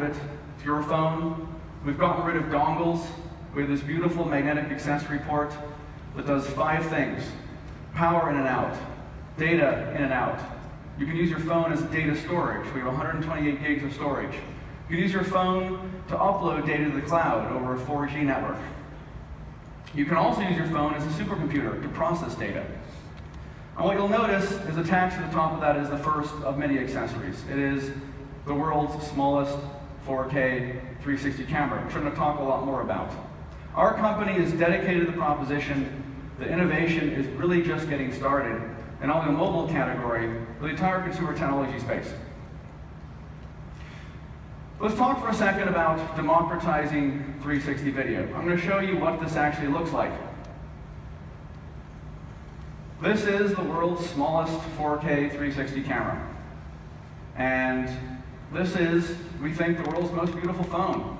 it to your phone. We've gotten rid of dongles. We have this beautiful magnetic accessory port that does 5 things. Power in and out, data in and out. You can use your phone as data storage. We have 128 gigs of storage. You can use your phone to upload data to the cloud over a 4G network. You can also use your phone as a supercomputer to process data. And what you'll notice is attached to the top of that is the first of many accessories. It is the world's smallest 4K 360 camera, which I'm going to talk a lot more about. Our company is dedicated to the proposition that innovation is really just getting started in not only the mobile category, but the entire consumer technology space. Let's talk for a second about democratizing 360 video. I'm going to show you what this actually looks like. This is the world's smallest 4K 360 camera. And this is, we think, the world's most beautiful phone.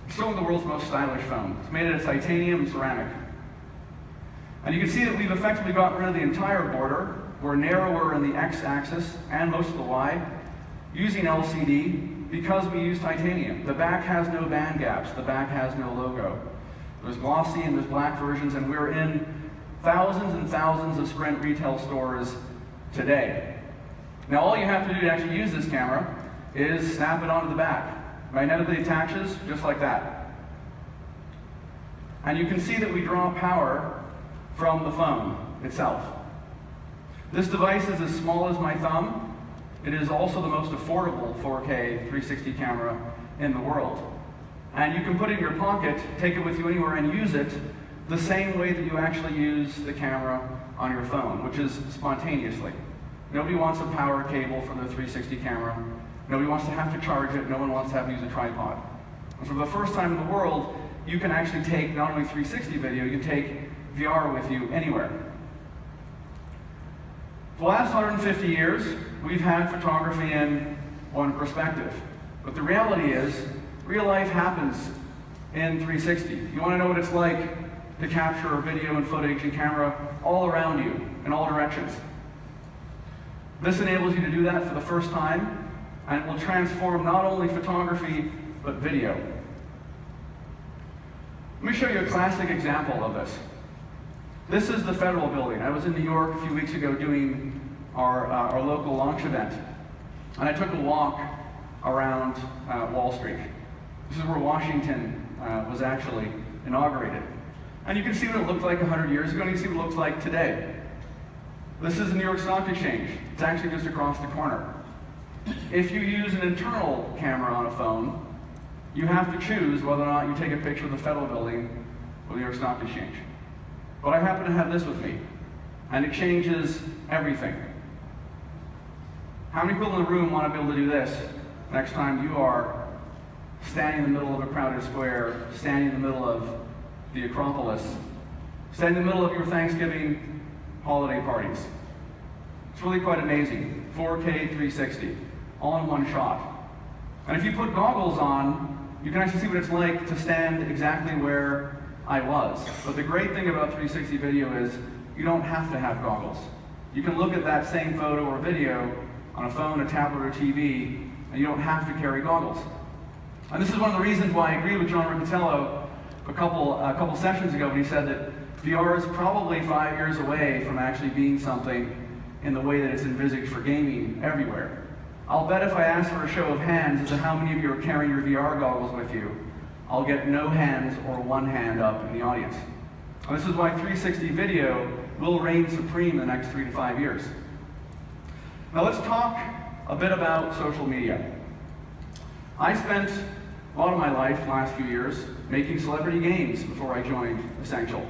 It's still the world's most stylish phone. It's made out of titanium and ceramic. And you can see that we've effectively gotten rid of the entire border. We're narrower in the x-axis and most of the y, using LCD because we use titanium. The back has no band gaps. The back has no logo. There's glossy and there's black versions, and we're in thousands and thousands of Sprint retail stores today. Now all you have to do to actually use this camera is snap it onto the back. Magnetically attaches just like that. And you can see that we draw power from the phone itself. This device is as small as my thumb. It is also the most affordable 4K 360 camera in the world. And you can put it in your pocket, take it with you anywhere, and use it the same way that you actually use the camera on your phone, which is spontaneously. Nobody wants a power cable for their 360 camera. Nobody wants to have to charge it. No one wants to have to use a tripod. And for the first time in the world, you can actually take not only 360 video, you can take VR with you anywhere. For the last 150 years, we've had photography in one perspective. But the reality is, real life happens in 360. You want to know what it's like to capture video and footage and camera all around you, in all directions. This enables you to do that for the first time, and it will transform not only photography, but video. Let me show you a classic example of this. This is the Federal Building. I was in New York a few weeks ago doing our local launch event, and I took a walk around Wall Street. This is where Washington was actually inaugurated. And you can see what it looked like 100 years ago, and you can see what it looks like today. This is the New York Stock Exchange. It's actually just across the corner. If you use an internal camera on a phone, you have to choose whether or not you take a picture of the Federal Building or the New York Stock Exchange. But I happen to have this with me, and it changes everything. How many people in the room want to be able to do this next time you are standing in the middle of a crowded square, standing in the middle of the Acropolis, standing in the middle of your Thanksgiving holiday parties? It's really quite amazing. 4K 360, all in one shot. And if you put goggles on, you can actually see what it's like to stand exactly where I was. But the great thing about 360 video is you don't have to have goggles. You can look at that same photo or video on a phone, a tablet, or TV, and you don't have to carry goggles. And this is one of the reasons why I agree with John Riccatello a couple sessions ago when he said that VR is probably 5 years away from actually being something in the way that it's envisaged for gaming everywhere. I'll bet if I ask for a show of hands as to how many of you are carrying your VR goggles with you, I'll get no hands or one hand up in the audience. And this is why 360 video will reign supreme in the next 3 to 5 years. Now let's talk a bit about social media. I spent a lot of my life, the last few years, making celebrity games before I joined Essential.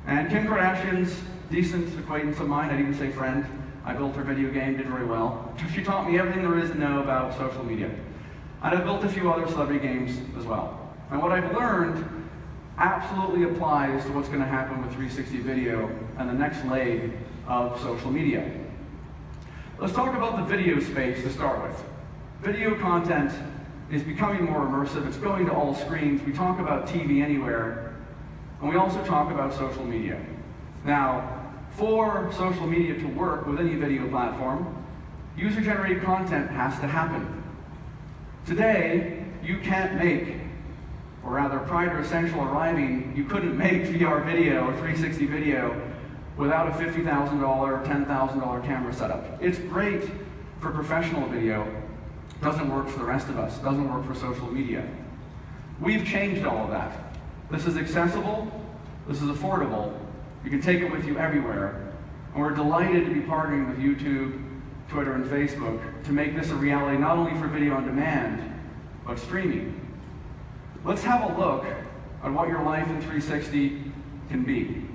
And Kim Kardashian's decent acquaintance of mine, I'd even say friend, I built her video game, did very well. She taught me everything there is to know about social media. And I've built a few other celebrity games as well. And what I've learned absolutely applies to what's going to happen with 360 video and the next leg of social media. Let's talk about the video space to start with. Video content is becoming more immersive. It's going to all screens. We talk about TV anywhere, and we also talk about social media. Now, for social media to work with any video platform, user-generated content has to happen. Today, you can't make, or rather prior to Essential arriving, you couldn't make VR video or 360 video without a $50,000, $10,000 camera setup. It's great for professional video, doesn't work for the rest of us, doesn't work for social media. We've changed all of that. This is accessible, this is affordable, you can take it with you everywhere, and we're delighted to be partnering with YouTube, Twitter, and Facebook to make this a reality not only for video on demand, but streaming. Let's have a look at what your life in 360 can be.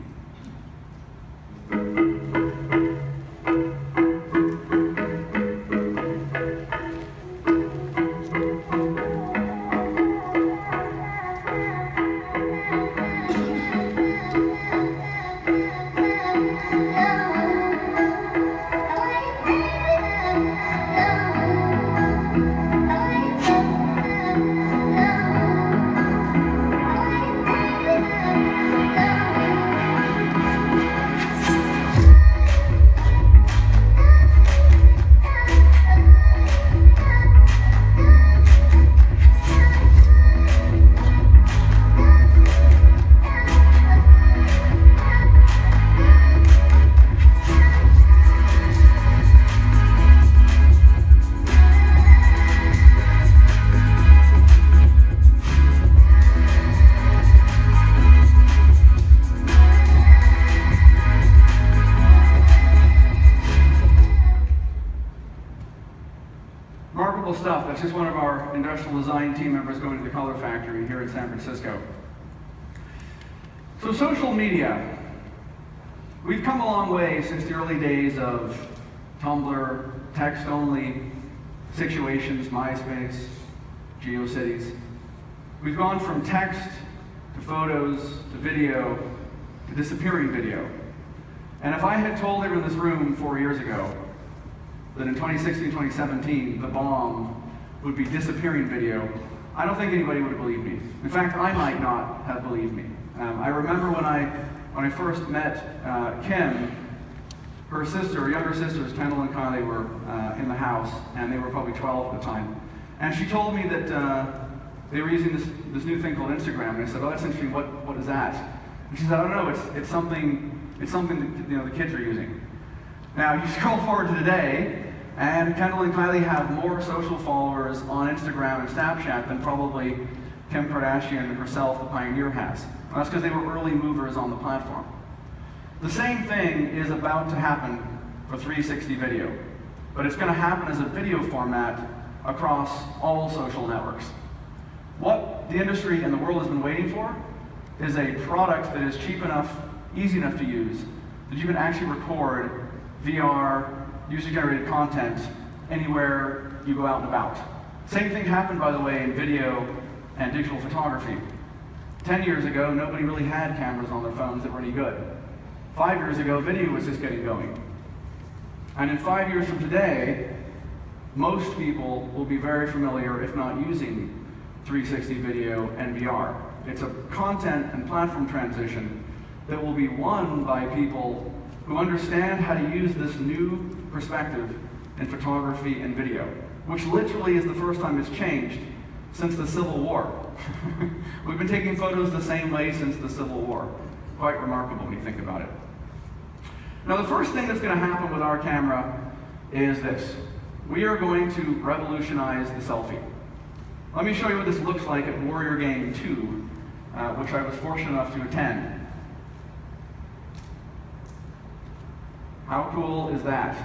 Remarkable stuff. That's just one of our industrial design team members going to the color factory here in San Francisco. So social media. We've come a long way since the early days of Tumblr, text-only situations, MySpace, GeoCities. We've gone from text to photos to video to disappearing video. And if I had told everyone in this room 4 years ago that in 2016, 2017, the bomb would be disappearing video, I don't think anybody would have believed me. In fact, I might not have believed me. I remember when I first met Kim, her younger sisters, Kendall and Kylie, were in the house, and they were probably 12 at the time. And she told me that they were using this new thing called Instagram. And I said, "Oh, that's interesting. What is that?" And she said, "I don't know. It's something that the kids are using." Now you scroll forward to today, and Kendall and Kylie have more social followers on Instagram and Snapchat than probably Kim Kardashian herself, the pioneer, has. And that's because they were early movers on the platform. The same thing is about to happen for 360 video, but it's going to happen as a video format across all social networks. What the industry and the world has been waiting for is a product that is cheap enough, easy enough to use, that you can actually record VR, user-generated content anywhere you go out and about. Same thing happened, by the way, in video and digital photography. 10 years ago, nobody really had cameras on their phones that were any good. 5 years ago, video was just getting going. And in 5 years from today, most people will be very familiar, if not using 360 video and VR. It's a content and platform transition that will be won by people who understand how to use this new perspective in photography and video, which literally is the first time it's changed since the Civil War. We've been taking photos the same way since the Civil War. Quite remarkable when you think about it. Now, the first thing that's going to happen with our camera is this. We are going to revolutionize the selfie. Let me show you what this looks like at Warrior Game 2, which I was fortunate enough to attend. How cool is that?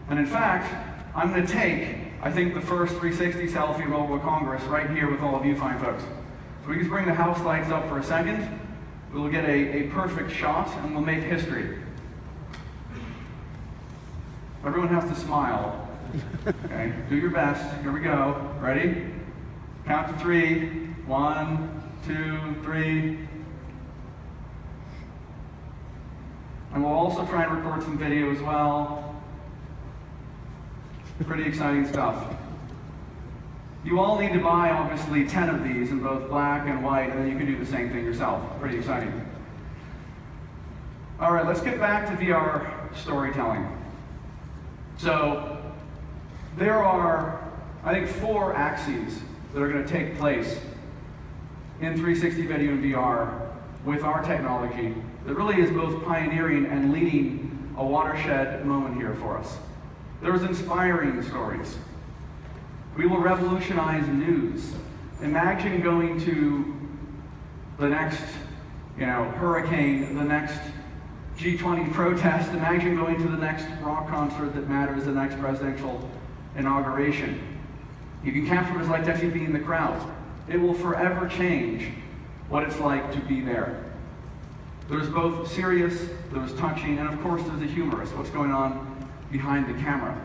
And in fact, I'm going to take, I think, the first 360 selfie of Mobile Congress right here with all of you fine folks. So we can just bring the house lights up for a second. We'll get a perfect shot, and we'll make history. Everyone has to smile. Okay, do your best. Here we go. Ready? Count to 3. 1, 2, 3. And we'll also try and record some video as well. Pretty exciting stuff. You all need to buy, obviously, 10 of these in both black and white, and then you can do the same thing yourself. Pretty exciting. All right, let's get back to VR storytelling. So, there are I think, 4 axes that are going to take place in 360 video and VR with our technology that really is both pioneering and leading a watershed moment here for us. There's inspiring stories. We will revolutionize news. Imagine going to the next, hurricane, the next G20 protest. Imagine going to the next rock concert that matters, the next presidential inauguration. You can capture what it's like to actually be in the crowd. It will forever change what it's like to be there. There's both serious, there's touching, and of course there's the humorous, what's going on behind the camera.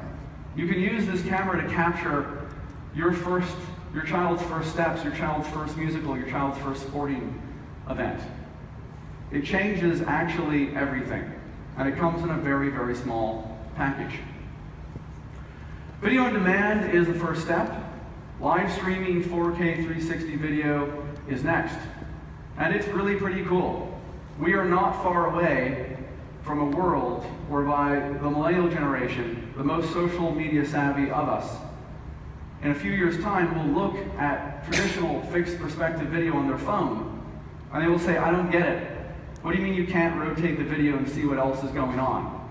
You can use this camera to capture your child's first steps, your child's first musical, your child's first sporting event. It changes actually everything, and it comes in a very, very small package. Video on demand is the first step. Live streaming 4K 360 video is next, and it's really pretty cool. We are not far away from a world whereby the millennial generation, the most social media savvy of us, in a few years' time will look at traditional fixed perspective video on their phone, and they will say, I don't get it. What do you mean you can't rotate the video and see what else is going on?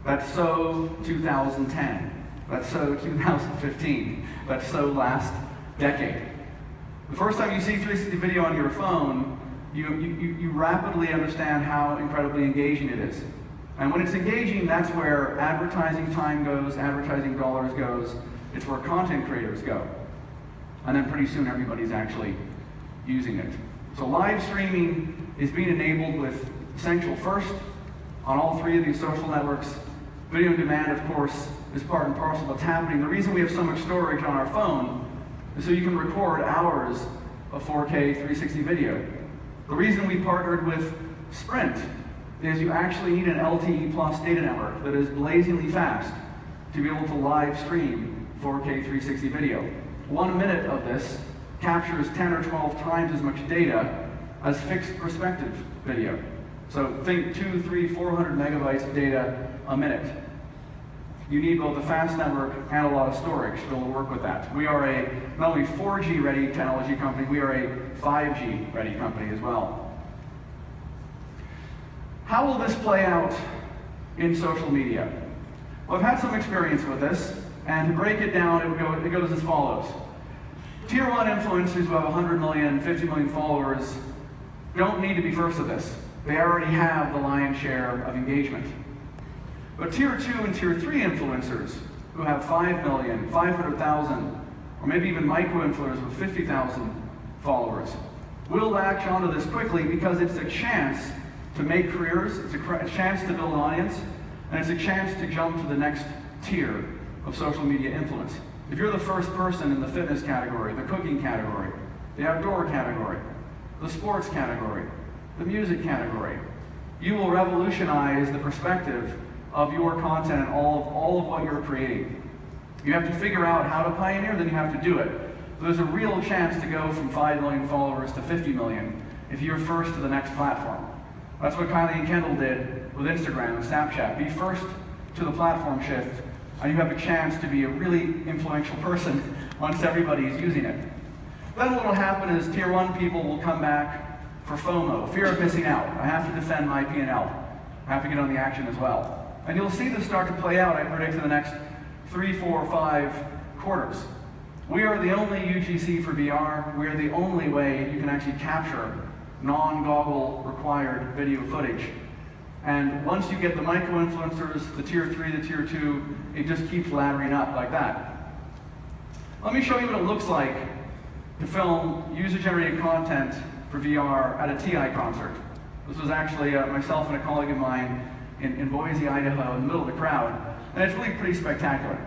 That's so 2010. That's so 2015. That's so last decade. The first time you see 360 video on your phone, you rapidly understand how incredibly engaging it is. And when it's engaging, that's where advertising time goes, advertising dollars goes. It's where content creators go. And then pretty soon everybody's actually using it. So live streaming is being enabled with Essential first on all 3 of these social networks. Video on demand, of course, is part and parcel of what's happening. The reason we have so much storage on our phone is so you can record hours of 4K 360 video. The reason we partnered with Sprint is you actually need an LTE plus data network that is blazingly fast to be able to live stream 4K 360 video. 1 minute of this captures 10 or 12 times as much data as fixed perspective video. So think 200, 300, 400 megabytes of data a minute. You need both a fast network and a lot of storage to be able to work with that. We are a not only 4G ready technology company, we are a 5G ready company as well. How will this play out in social media? Well, I've had some experience with this, and to break it down, it goes as follows. Tier 1 influencers who have 100 million, 50 million followers don't need to be first of this. They already have the lion's share of engagement. But Tier 2 and Tier 3 influencers who have 5 million, 500,000, or maybe even micro-influencers with 50,000 followers will latch onto this quickly because it's a chance to make careers, it's a chance to build an audience, and it's a chance to jump to the next tier of social media influence. If you're the first person in the fitness category, the cooking category, the outdoor category, the sports category, the music category, you will revolutionize the perspective of your content and all of what you're creating. You have to figure out how to pioneer, then you have to do it. There's a real chance to go from 5 million followers to 50 million if you're first to the next platform. That's what Kylie and Kendall did with Instagram and Snapchat. Be first to the platform shift, and you have a chance to be a really influential person once everybody is using it. Then what will happen is Tier 1 people will come back for FOMO, fear of missing out. I have to defend my P&L. I have to get on the action as well. And you'll see this start to play out, I predict, in the next 3, 4, 5 quarters. We are the only UGC for VR. We are the only way you can actually capture non-goggle required video footage. And once you get the micro-influencers, the Tier 3, the Tier 2, it just keeps laddering up like that. Let me show you what it looks like to film user-generated content for VR at a TI concert. This was actually myself and a colleague of mine in Boise, Idaho, in the middle of the crowd, and it's really pretty spectacular.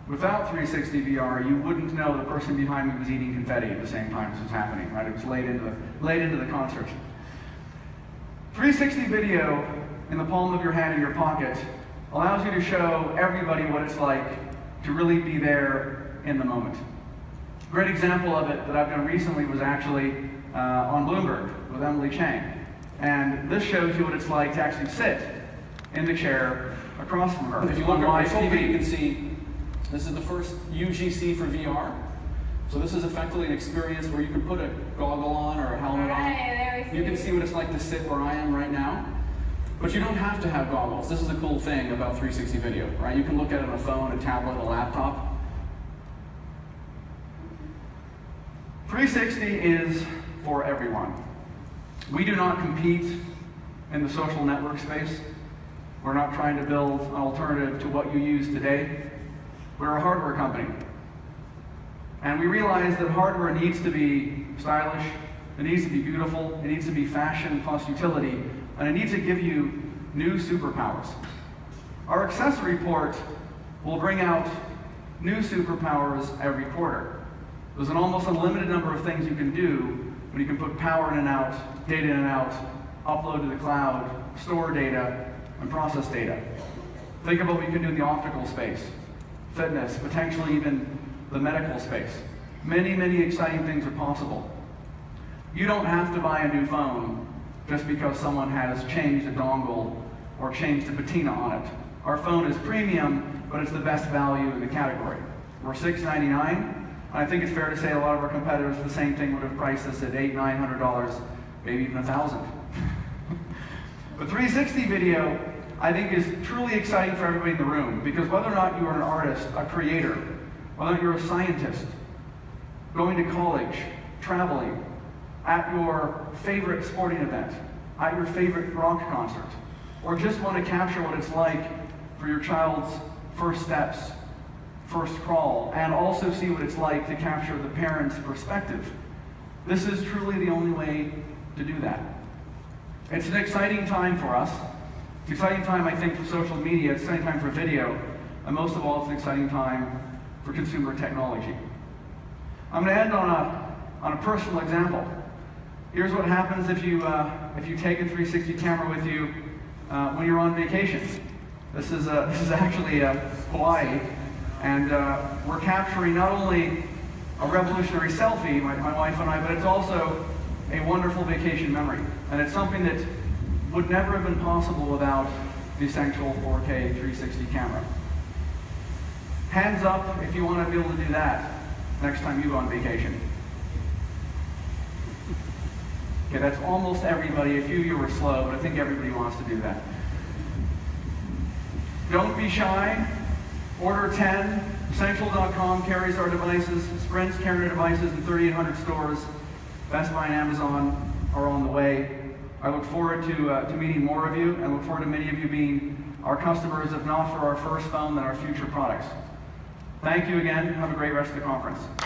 Without 360 360 VR, you wouldn't know the person behind me was eating confetti at the same time this was happening, right? It was laid into the concert. 360 video in the palm of your hand in your pocket allows you to show everybody what it's like to really be there in the moment. A great example of it that I've done recently was actually on Bloomberg with Emily Chang. And this shows you what it's like to actually sit in the chair across from her. If you look at this whole video, you can see this is the first UGC for VR. So this is effectively an experience where you can put a goggle on or a helmet on. You can see what it's like to sit where I am right now. But you don't have to have goggles. This is the cool thing about 360 video, right? You can look at it on a phone, a tablet, a laptop. 360 is for everyone. We do not compete in the social network space. We're not trying to build an alternative to what you use today. We're a hardware company. And we realize that hardware needs to be stylish, it needs to be beautiful, it needs to be fashion plus utility, and it needs to give you new superpowers. Our accessory port will bring out new superpowers every quarter. There's an almost unlimited number of things you can do when you can put power in and out, data in and out, upload to the cloud, store data, and process data. Think about what you can do in the optical space, fitness, potentially even the medical space. Many, many exciting things are possible. You don't have to buy a new phone just because someone has changed a dongle or changed a patina on it. Our phone is premium, but it's the best value in the category. We're $699. I think it's fair to say a lot of our competitors, the same thing, would have priced this at $800, $900, maybe even $1,000. But 360 video, I think, is truly exciting for everybody in the room, because whether or not you are an artist, a creator, whether or not you're a scientist, going to college, traveling, at your favorite sporting event, at your favorite rock concert, or just want to capture what it's like for your child's first steps, first crawl, and also see what it's like to capture the parent's perspective. This is truly the only way to do that. It's an exciting time for us. It's an exciting time, I think, for social media. It's an exciting time for video. And most of all, it's an exciting time for consumer technology. I'm going to end on a personal example. Here's what happens if you take a 360 camera with you when you're on vacation. This is actually Hawaii. And we're capturing not only a revolutionary selfie, my wife and I, but it's also a wonderful vacation memory. And it's something that would never have been possible without the essential 4K 360 camera. Hands up if you want to be able to do that next time you go on vacation. Okay, that's almost everybody. A few of you were slow, but I think everybody wants to do that. Don't be shy. Order 10. Essential.com carries our devices. Sprint's carrying our devices in 3,800 stores. Best Buy and Amazon are on the way. I look forward to meeting more of you, and look forward to many of you being our customers, if not for our first phone, then our future products. Thank you again. Have a great rest of the conference.